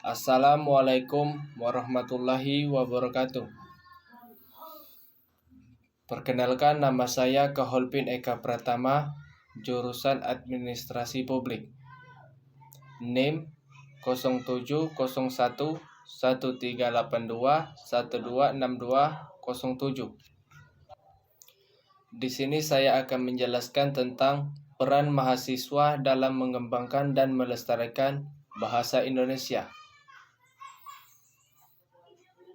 Assalamualaikum warahmatullahi wabarakatuh. Perkenalkan, nama saya Kaholpin Eka Pratama, jurusan Administrasi Publik. NIM 0701 1382 126207. Di sini saya akan menjelaskan tentang peran mahasiswa dalam mengembangkan dan melestarikan bahasa Indonesia.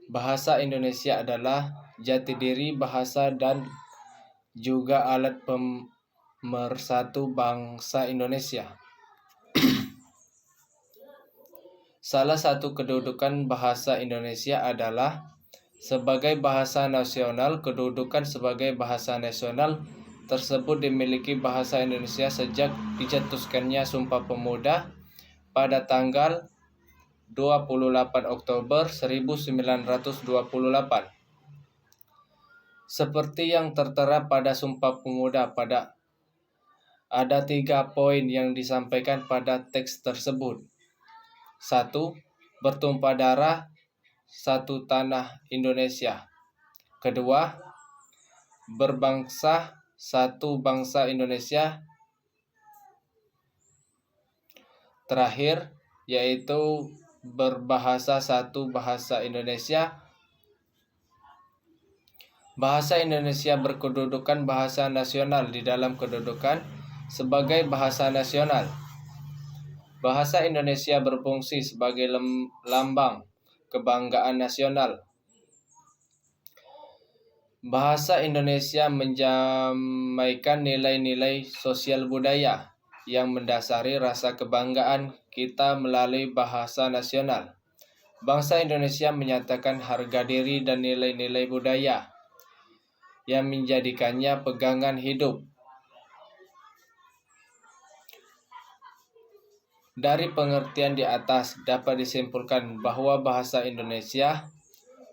Bahasa Indonesia adalah jati diri bahasa dan juga alat pemersatu bangsa Indonesia. Salah satu kedudukan bahasa Indonesia adalah sebagai bahasa nasional. Kedudukan sebagai bahasa nasional tersebut dimiliki bahasa Indonesia sejak dijatuhkannya Sumpah Pemuda pada tanggal 28 Oktober 1928. Seperti yang tertera pada Sumpah Pemuda, ada 3 poin yang disampaikan pada teks tersebut. 1. Bertumpah darah satu tanah Indonesia. Kedua, berbangsa satu bangsa Indonesia. Terakhir, yaitu berbahasa satu bahasa Indonesia. Bahasa Indonesia berkedudukan bahasa nasional di dalam kedudukan sebagai bahasa nasional. Bahasa Indonesia berfungsi sebagai lambang kebanggaan nasional. Bahasa Indonesia menjamaikan nilai-nilai sosial budaya yang mendasari rasa kebanggaan kita melalui bahasa nasional. Bangsa Indonesia menyatakan harga diri dan nilai-nilai budaya yang menjadikannya pegangan hidup. Dari pengertian di atas dapat disimpulkan bahwa bahasa Indonesia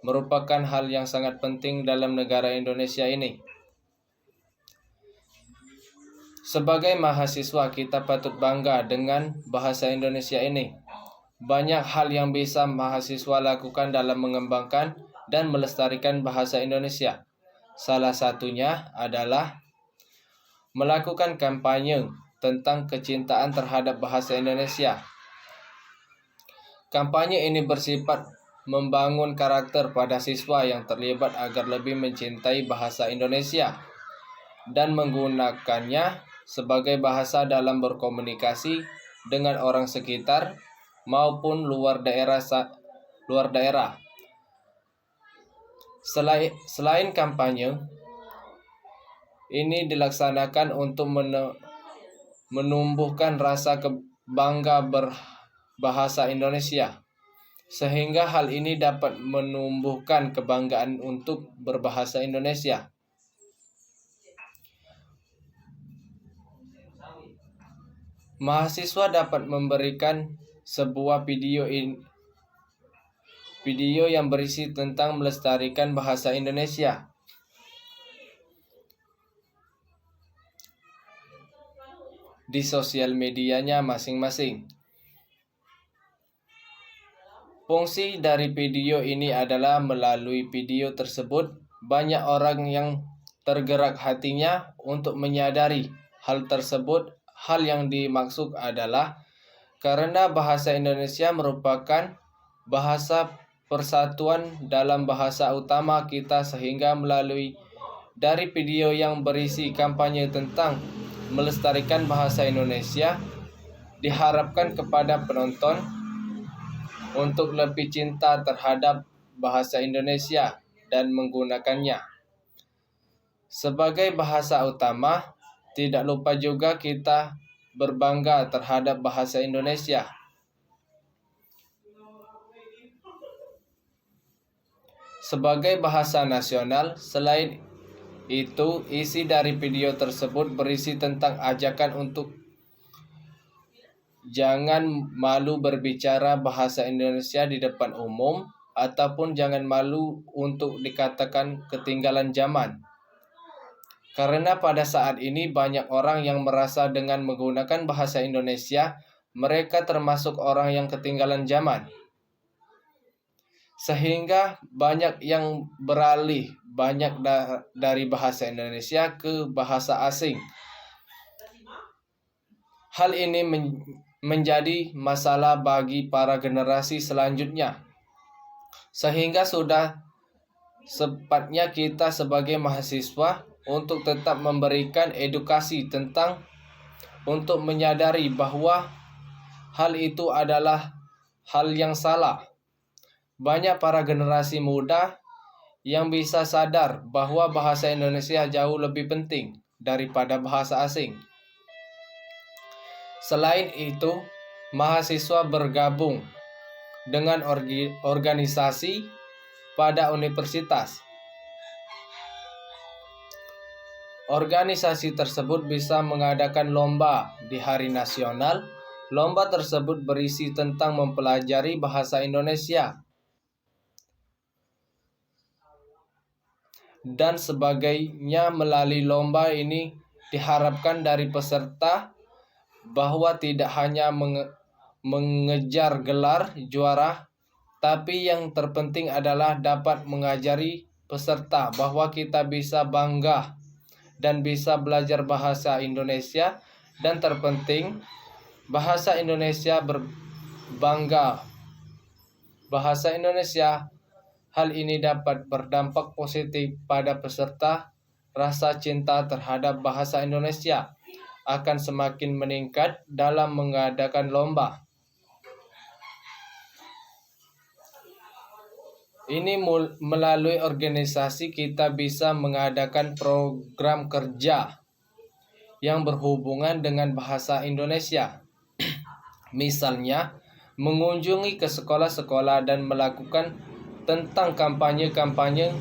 merupakan hal yang sangat penting dalam negara Indonesia ini. Sebagai mahasiswa, kita patut bangga dengan bahasa Indonesia ini. Banyak hal yang bisa mahasiswa lakukan dalam mengembangkan dan melestarikan bahasa Indonesia. Salah satunya adalah melakukan kampanye tentang kecintaan terhadap bahasa Indonesia. Kampanye ini bersifat membangun karakter pada siswa yang terlibat agar lebih mencintai bahasa Indonesia dan menggunakannya sebagai bahasa dalam berkomunikasi dengan orang sekitar maupun luar daerah. Selain kampanye, ini dilaksanakan untuk menumbuhkan rasa bangga berbahasa Indonesia, sehingga hal ini dapat menumbuhkan kebanggaan untuk berbahasa Indonesia. Mahasiswa dapat memberikan sebuah video yang berisi tentang melestarikan bahasa Indonesia. Di sosial medianya masing-masing. Fungsi dari video ini adalah melalui video tersebut banyak orang yang tergerak hatinya untuk menyadari hal tersebut. Hal yang dimaksud adalah karena bahasa Indonesia merupakan bahasa persatuan dalam bahasa utama kita, sehingga melalui dari video yang berisi kampanye tentang melestarikan bahasa Indonesia, diharapkan kepada penonton untuk lebih cinta terhadap bahasa Indonesia dan menggunakannya sebagai bahasa utama. Tidak lupa juga kita berbangga terhadap bahasa Indonesia. Sebagai bahasa nasional, selain itu, isi dari video tersebut berisi tentang ajakan untuk jangan malu berbicara bahasa Indonesia di depan umum, ataupun jangan malu untuk dikatakan ketinggalan zaman. Karena pada saat ini banyak orang yang merasa dengan menggunakan bahasa Indonesia, mereka termasuk orang yang ketinggalan zaman. sehingga banyak yang beralih dari bahasa Indonesia ke bahasa asing. Hal ini menjadi masalah bagi para generasi selanjutnya, sehingga sudah sepatnya kita sebagai mahasiswa untuk tetap memberikan edukasi untuk menyadari bahwa hal itu adalah hal yang salah. Banyak para generasi muda yang bisa sadar bahwa bahasa Indonesia jauh lebih penting daripada bahasa asing. Selain itu, mahasiswa bergabung dengan organisasi pada universitas. Organisasi tersebut bisa mengadakan lomba di hari nasional. Lomba tersebut berisi tentang mempelajari bahasa Indonesia dan sebagainya. Melalui lomba ini diharapkan dari peserta bahwa tidak hanya mengejar gelar juara, tapi yang terpenting adalah dapat mengajari peserta bahwa kita bisa bangga dan bisa belajar bahasa Indonesia, dan terpenting bahasa Indonesia berbangga bahasa Indonesia. Hal ini dapat berdampak positif pada peserta. Rasa cinta terhadap bahasa Indonesia akan semakin meningkat dalam mengadakan lomba. Ini melalui organisasi kita bisa mengadakan program kerja yang berhubungan dengan bahasa Indonesia. Misalnya, mengunjungi ke sekolah-sekolah dan melakukan tentang kampanye-kampanye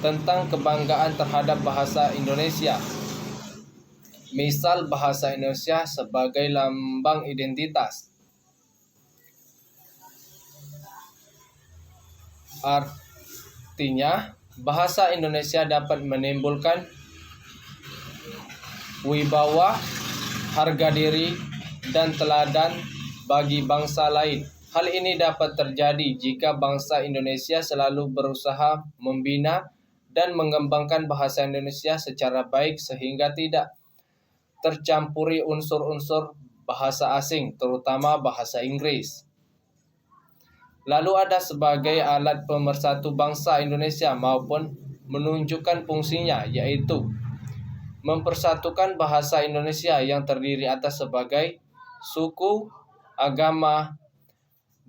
tentang kebanggaan terhadap bahasa Indonesia. Misal bahasa Indonesia sebagai lambang identitas. Artinya, bahasa Indonesia dapat menimbulkan wibawa, harga diri, dan teladan bagi bangsa lain. Hal ini dapat terjadi jika bangsa Indonesia selalu berusaha membina dan mengembangkan bahasa Indonesia secara baik sehingga tidak tercampuri unsur-unsur bahasa asing, terutama bahasa Inggris. Lalu ada sebagai alat pemersatu bangsa Indonesia maupun menunjukkan fungsinya, yaitu mempersatukan bahasa Indonesia yang terdiri atas sebagai suku, agama,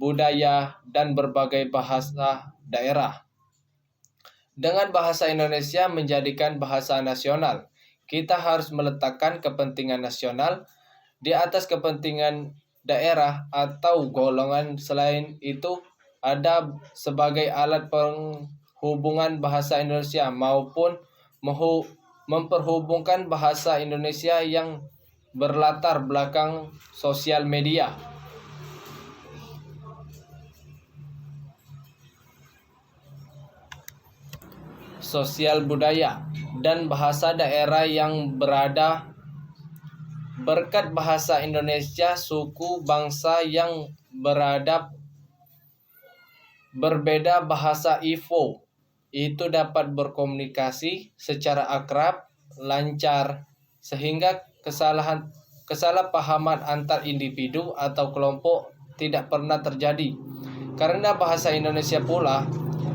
budaya, dan berbagai bahasa daerah. Dengan bahasa Indonesia menjadikan bahasa nasional, kita harus meletakkan kepentingan nasional di atas kepentingan daerah atau golongan. Selain itu, ada sebagai alat penghubungan bahasa Indonesia maupun memperhubungkan bahasa Indonesia yang berlatar belakang sosial media. Sosial budaya dan bahasa daerah yang berada. Berkat bahasa Indonesia, suku bangsa yang berbeda bahasa Ivo itu dapat berkomunikasi secara akrab, lancar, sehingga kesalahpahaman antar individu atau kelompok tidak pernah terjadi. Karena bahasa Indonesia pula,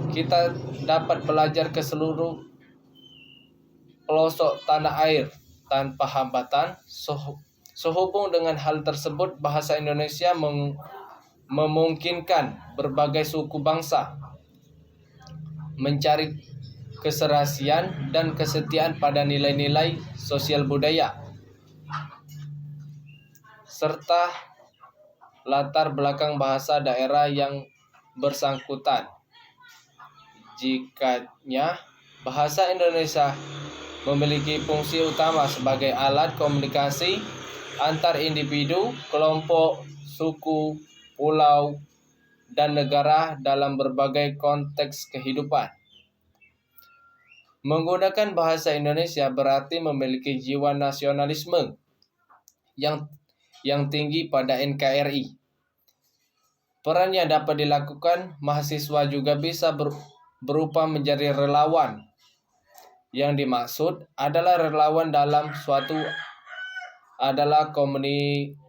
kita dapat belajar ke seluruh pelosok tanah air tanpa hambatan. Sehubung dengan hal tersebut, bahasa Indonesia memungkinkan berbagai suku bangsa mencari keserasian dan kesetiaan pada nilai-nilai sosial budaya serta latar belakang bahasa daerah yang bersangkutan. Jikanya bahasa Indonesia memiliki fungsi utama sebagai alat komunikasi antar individu, kelompok, suku, pulau, dan negara dalam berbagai konteks kehidupan. Menggunakan bahasa Indonesia berarti memiliki jiwa nasionalisme yang tinggi pada NKRI. Peran yang dapat dilakukan mahasiswa juga bisa berupa menjadi relawan. Yang dimaksud adalah relawan dalam suatu adalah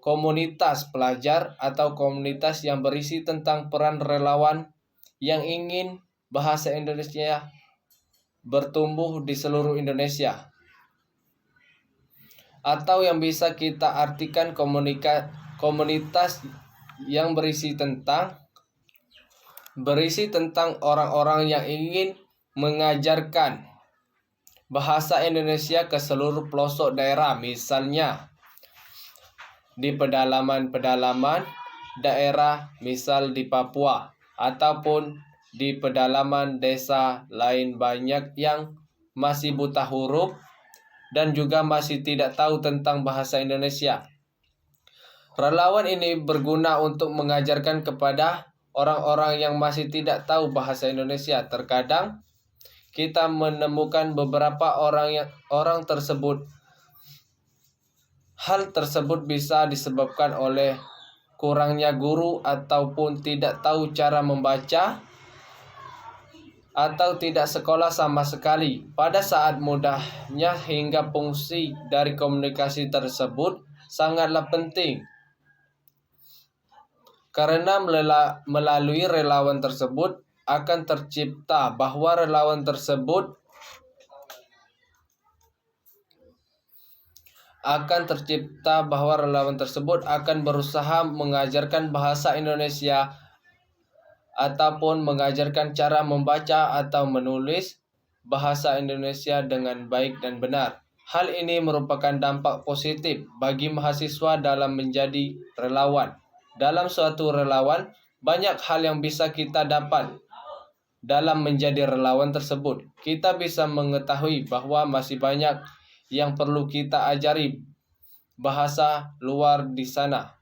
komunitas pelajar atau komunitas yang berisi tentang peran relawan yang ingin bahasa Indonesia bertumbuh di seluruh Indonesia. Atau yang bisa kita artikan komunitas yang berisi tentang orang-orang yang ingin mengajarkan bahasa Indonesia ke seluruh pelosok daerah, misalnya di pedalaman-pedalaman daerah, misal di Papua, ataupun di pedalaman desa lain banyak yang masih buta huruf dan juga masih tidak tahu tentang bahasa Indonesia. Relawan ini berguna untuk mengajarkan kepada orang-orang yang masih tidak tahu bahasa Indonesia. Terkadang kita menemukan beberapa orang tersebut. Hal tersebut bisa disebabkan oleh kurangnya guru ataupun tidak tahu cara membaca atau tidak sekolah sama sekali. Pada saat mudahnya hingga fungsi dari komunikasi tersebut sangatlah penting. Karena melalui relawan tersebut akan tercipta bahwa relawan tersebut akan berusaha mengajarkan bahasa Indonesia ataupun mengajarkan cara membaca atau menulis bahasa Indonesia dengan baik dan benar. Hal ini merupakan dampak positif bagi mahasiswa dalam menjadi relawan. Dalam suatu relawan, banyak hal yang bisa kita dapat dalam menjadi relawan tersebut. Kita bisa mengetahui bahwa masih banyak yang perlu kita ajari bahasa luar di sana.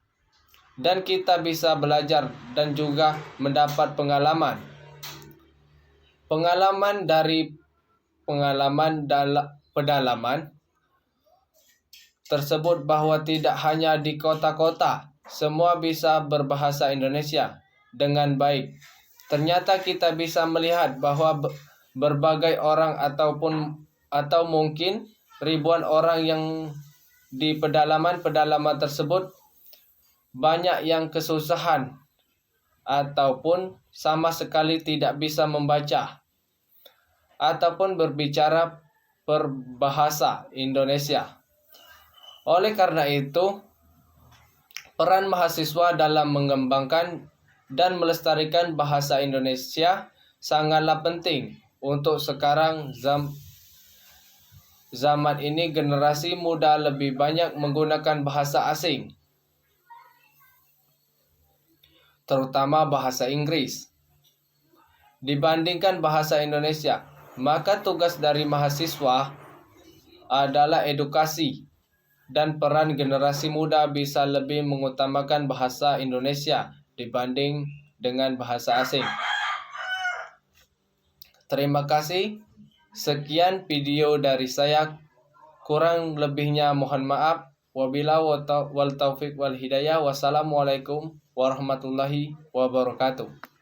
Dan kita bisa belajar dan juga mendapat pengalaman. Pengalaman dari pedalaman tersebut bahwa tidak hanya di kota-kota semua bisa berbahasa Indonesia dengan baik. Ternyata kita bisa melihat bahwa berbagai orang atau mungkin ribuan orang yang di pedalaman tersebut banyak yang kesusahan ataupun sama sekali tidak bisa membaca ataupun berbicara berbahasa Indonesia. Oleh karena itu, peran mahasiswa dalam mengembangkan dan melestarikan bahasa Indonesia sangatlah penting. Untuk sekarang zaman ini generasi muda lebih banyak menggunakan bahasa asing, terutama bahasa Inggris, dibandingkan bahasa Indonesia. Maka tugas dari mahasiswa adalah edukasi, dan peran generasi muda bisa lebih mengutamakan bahasa Indonesia dibanding dengan bahasa asing. Terima kasih. Sekian video dari saya. Kurang lebihnya mohon maaf. Wabillahi wal taufiq wal hidayah. Wassalamualaikum warahmatullahi wabarakatuh.